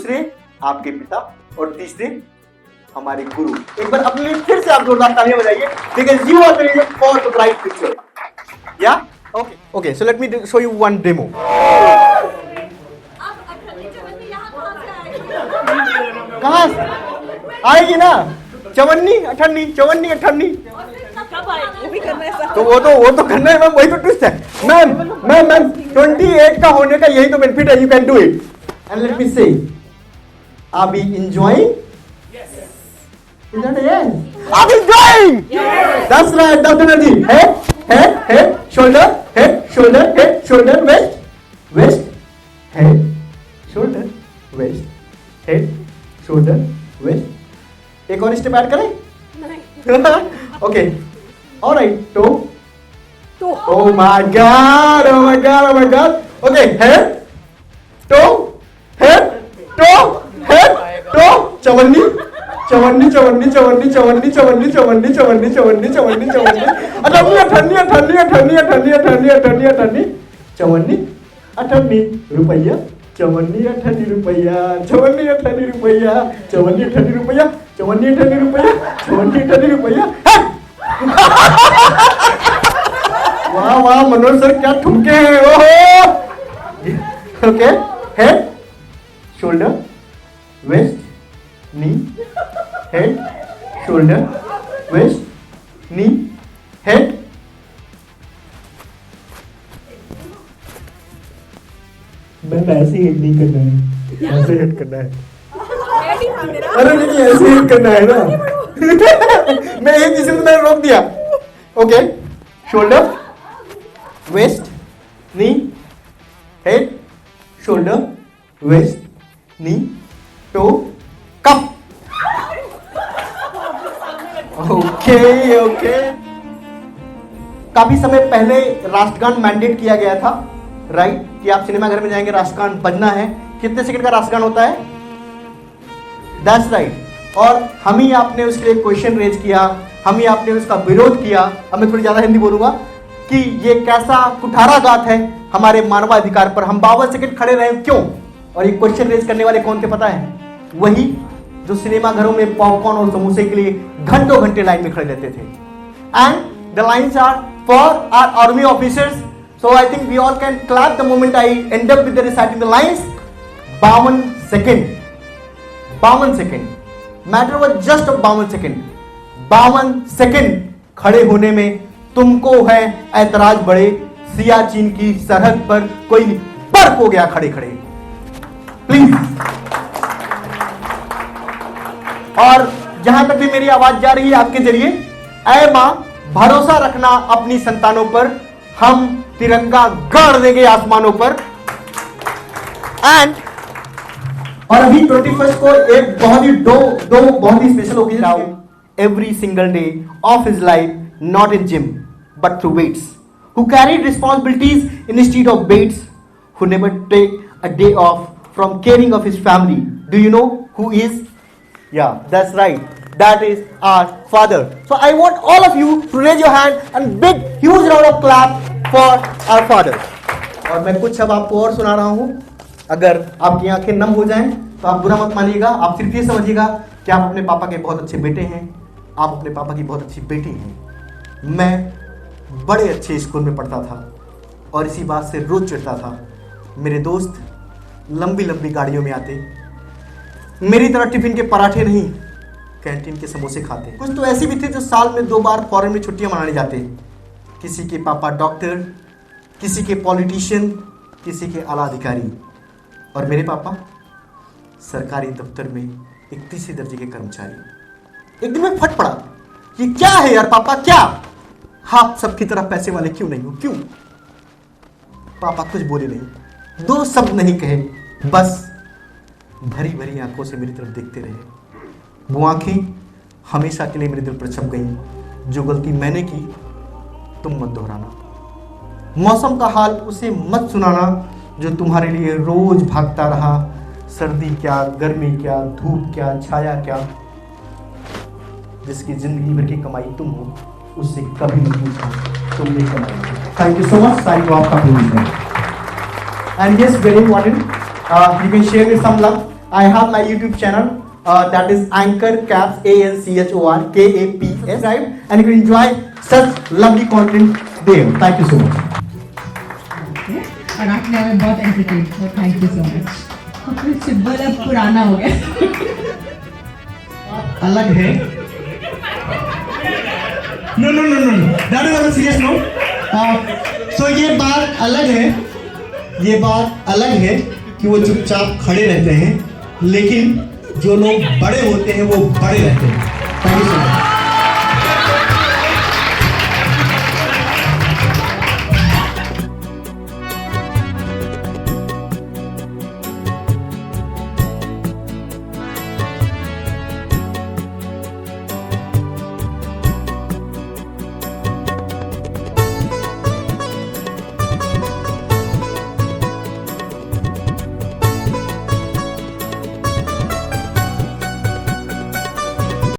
दूसरे आपके पिता और तीसरे हमारे गुरु। एक बार अपने लिए फिर से आप जोरदार तालियां बजाइए, because you are the reason for the bright future. Yeah okay, so let me show you one demo. कहां आएगी ना चवन्नी अठन्नी, चवन्नी अठन्नी तो वो तो करना है मैम, वही तो ट्विस्ट है मैम 28 का होने का यही तो बेनिफिट है, you can do it. And let me say, are we enjoying? Is that a yes? Are we enjoying? Yes. That's right, that's energy. Head, shoulder, waist, head, shoulder, waist. एक और step add करें? नहीं। Okay, alright, toe. Oh my God. Okay, head, toe, चवन्नी, चवन्नी अठन्नी रुपया, चवन्नी अठन्नी रुपया। वाह Manoj sir क्या ठुमके हैं, ओहो। Okay, head, shoulder, waist, knee, head, shoulder, waist, knee, head. मैंने ऐसे हिट नहीं करना है, ऐसे हिट करना है। अरे नहीं, ऐसे हिट करना है ना। मैं एक किसी को मैंने रोक दिया। Okay, shoulder, waist, knee, head, shoulder, waist, knee, toe, cup. Okay. काफी समय पहले राष्ट्रगान मैंडेट किया गया था, राइट, कि आप सिनेमा घर में जाएंगे, राष्ट्रगान बजना है। कितने सेकंड का राष्ट्रगान होता है? That's right. और हम ही आपने उसके लिए क्वेश्चन रेज किया, हम ही आपने उसका विरोध किया। अब मैं थोड़ी ज्यादा हिंदी बोलूंगा कि ये कैसा कुठाराघात है हमारे मानवाधिकार पर। हम 52 सेकंड खड़े रहे क्यों? और ये क्वेश्चन रेज करने वाले कौन थे पता है? वही जो सिनेमा घरों में पॉपकॉर्न और समोसे के लिए घंटों घंटे लाइन में खड़े रहते थे। And the lines are for our army officers. So I think we all can clap the moment I end up with the reciting the lines. 52 second, 52 second, matter was just of 52 second. 52 second खड़े होने में तुमको है ऐतराज बड़े, सियाचिन की सरहद पर कोई बर्फ हो गया खड़े खड़े। प्लीज। और जहां तक भी मेरी आवाज जा रही है आपके जरिए, ऐ मां भरोसा रखना अपनी संतानों पर, हम तिरंगा गाड़ देंगे आसमानों पर। एंड और अभी 21 को एक बहुत ही दो बहुत ही special occasion, every single day of his life, not in gym but through weights, who carried responsibilities instead of weights, who never take a day off from caring of his family. Do you know who is? Yeah, that's right. That is our father. So I want all of you to raise your hand and big huge round of clap for our father. और मैं कुछ अब आपको और सुना रहा हूं। अगर आपकी आंखें नम हो जाएं तो आप बुरा मत मानिएगा, आप सिर्फ ये समझिएगा कि आप अपने पापा के बहुत अच्छे बेटे हैं, आप अपने पापा की बहुत अच्छी बेटी हैं। मैं बड़े अच्छे स्कूल में पढ़ता था और इसी बात से रोज चिढ़ता था। मेरे दोस्त लंबी लंबी गाड़ियों में आते, मेरी तरह टिफिन के पराठे नहीं, कैंटीन के समोसे खाते। कुछ तो ऐसे भी थे जो साल में 2 बार फॉरेन में छुट्टियां मनाने जाते। किसी के पापा डॉक्टर, किसी के पॉलिटिशियन, किसी के आला अधिकारी, और मेरे पापा सरकारी दफ्तर में एक तीसरे दर्जे के कर्मचारी। एक दिन में फट पड़ा, ये क्या है यार पापा, क्या आप सबकी तरह पैसे वाले क्यों नहीं हो, क्यों? पापा कुछ बोले नहीं, 2 शब्द नहीं कहे, बस भरी भरी आंखों से मेरी तरफ देखते रहे। वो आंखें हमेशा के लिए मेरे दिल पर छप गईं। जो गलती मैंने की तुम मत दोहराना, मौसम का हाल उसे मत सुनाना जो तुम्हारे लिए रोज भागता रहा। सर्दी क्या, गर्मी क्या, धूप क्या, छाया क्या, जिसकी जिंदगी भर की कमाई तुम हो, उससे कभी मत पूछना तुमने कमाई। Thank you so much, thank you आपका। And yes, very important, you can share with some love. I have my YouTube channel that is Anchor Caps ANCHOR KAPS. Subscribe and you can enjoy such lovely content there. Thank you so much. और आपने हमें बहुत entertain किया, thank you so much. Symbol अब पुराना हो गया। अलग है। No, no, no, no, no. That is a serious no. So ये बात अलग है, ये बात अलग है कि वो चुपचाप खड़े रहते हैं, लेकिन जो लोग बड़े होते हैं वो बड़े रहते हैं।